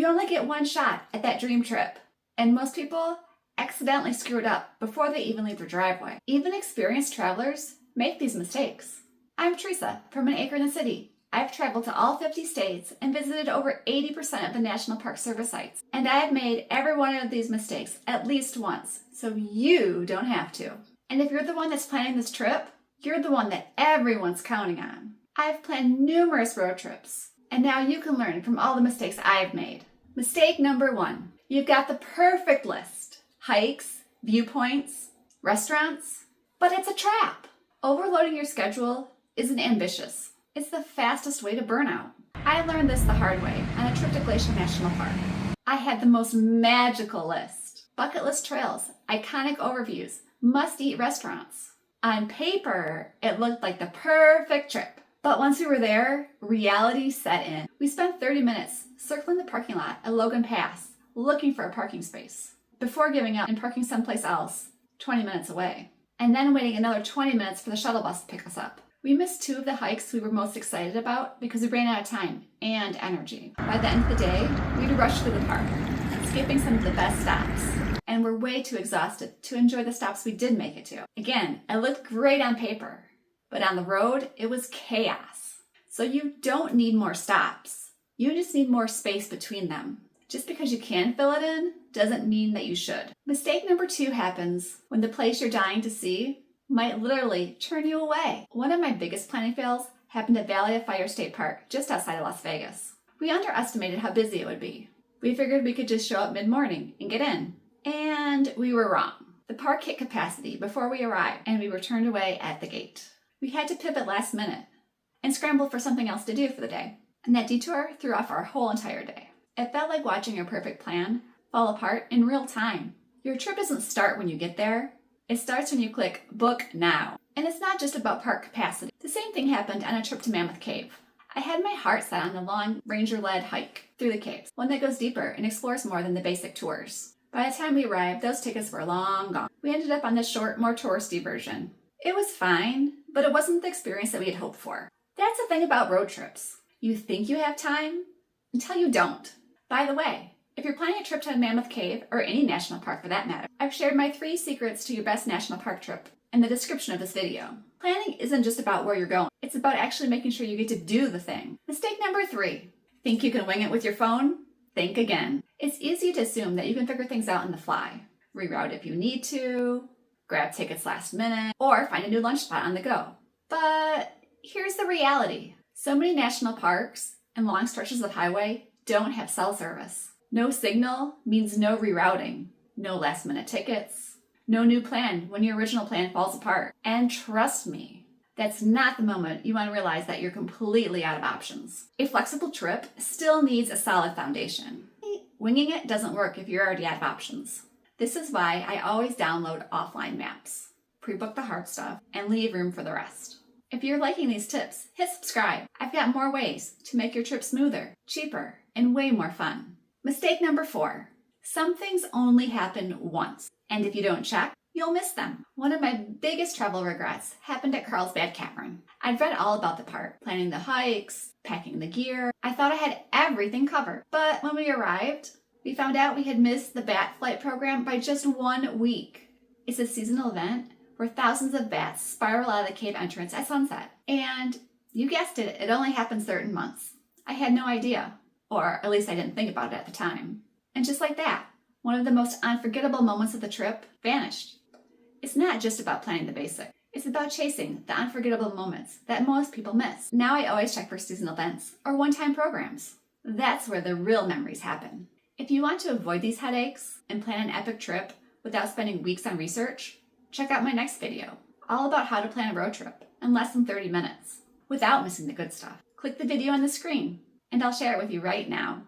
You only get one shot at that dream trip, and most people accidentally screw it up before they even leave their driveway. Even experienced travelers make these mistakes. I'm Teresa from An Acre in the City. I've traveled to all 50 states and visited over 80% of the National Park Service sites. And I have made every one of these mistakes at least once, so you don't have to. And if you're the one that's planning this trip, you're the one that everyone's counting on. I've planned numerous road trips, and now you can learn from all the mistakes I've made. Mistake number 1. You've got the perfect list. Hikes, viewpoints, restaurants, but it's a trap. Overloading your schedule isn't ambitious. It's the fastest way to burnout. I learned this the hard way on a trip to Glacier National Park. I had the most magical list. Bucket list trails, iconic overviews, must-eat restaurants. On paper, it looked like the perfect trip. But once we were there, reality set in. We spent 30 minutes circling the parking lot at Logan Pass, looking for a parking space, before giving up and parking someplace else, 20 minutes away, and then waiting another 20 minutes for the shuttle bus to pick us up. We missed 2 of the hikes we were most excited about because we ran out of time and energy. By the end of the day, we'd rushed through the park, skipping some of the best stops, and were way too exhausted to enjoy the stops we did make it to. Again, it looked great on paper, but on the road, it was chaos. So you don't need more stops. You just need more space between them. Just because you can fill it in doesn't mean that you should. Mistake number 2 happens when the place you're dying to see might literally turn you away. One of my biggest planning fails happened at Valley of Fire State Park, just outside of Las Vegas. We underestimated how busy it would be. We figured we could just show up mid-morning and get in. And we were wrong. The park hit capacity before we arrived, and we were turned away at the gate. We had to pivot last minute and scramble for something else to do for the day. And that detour threw off our whole entire day. It felt like watching your perfect plan fall apart in real time. Your trip doesn't start when you get there. It starts when you click Book Now. And it's not just about park capacity. The same thing happened on a trip to Mammoth Cave. I had my heart set on the long ranger-led hike through the caves, one that goes deeper and explores more than the basic tours. By the time we arrived, those tickets were long gone. We ended up on the short, more touristy version. It was fine, but it wasn't the experience that we had hoped for. That's the thing about road trips. You think you have time until you don't. By the way, if you're planning a trip to Mammoth Cave, or any national park for that matter, I've shared my 3 secrets to your best national park trip in the description of this video. Planning isn't just about where you're going. It's about actually making sure you get to do the thing. Mistake number 3. Think you can wing it with your phone? Think again. It's easy to assume that you can figure things out on the fly. Reroute if you need to, grab tickets last minute, or find a new lunch spot on the go. But here's the reality. So many national parks and long stretches of highway don't have cell service. No signal means no rerouting, no last minute tickets, no new plan when your original plan falls apart. And trust me, that's not the moment you want to realize that you're completely out of options. A flexible trip still needs a solid foundation. Winging it doesn't work if you're already out of options. This is why I always download offline maps, pre-book the hard stuff, and leave room for the rest. If you're liking these tips, hit subscribe. I've got more ways to make your trip smoother, cheaper, and way more fun. Mistake number 4. Some things only happen once, and if you don't check, you'll miss them. One of my biggest travel regrets happened at Carlsbad Caverns. I'd read all about the park, planning the hikes, packing the gear. I thought I had everything covered. But when we arrived, we found out we had missed the bat flight program by just 1 week. It's a seasonal event where thousands of bats spiral out of the cave entrance at sunset. And you guessed it, it only happens certain months. I had no idea, or at least I didn't think about it at the time. And just like that, one of the most unforgettable moments of the trip vanished. It's not just about planning the basics. It's about chasing the unforgettable moments that most people miss. Now I always check for seasonal events or one-time programs. That's where the real memories happen. If you want to avoid these headaches and plan an epic trip without spending weeks on research, check out my next video, all about how to plan a road trip in less than 30 minutes without missing the good stuff. Click the video on the screen and I'll share it with you right now.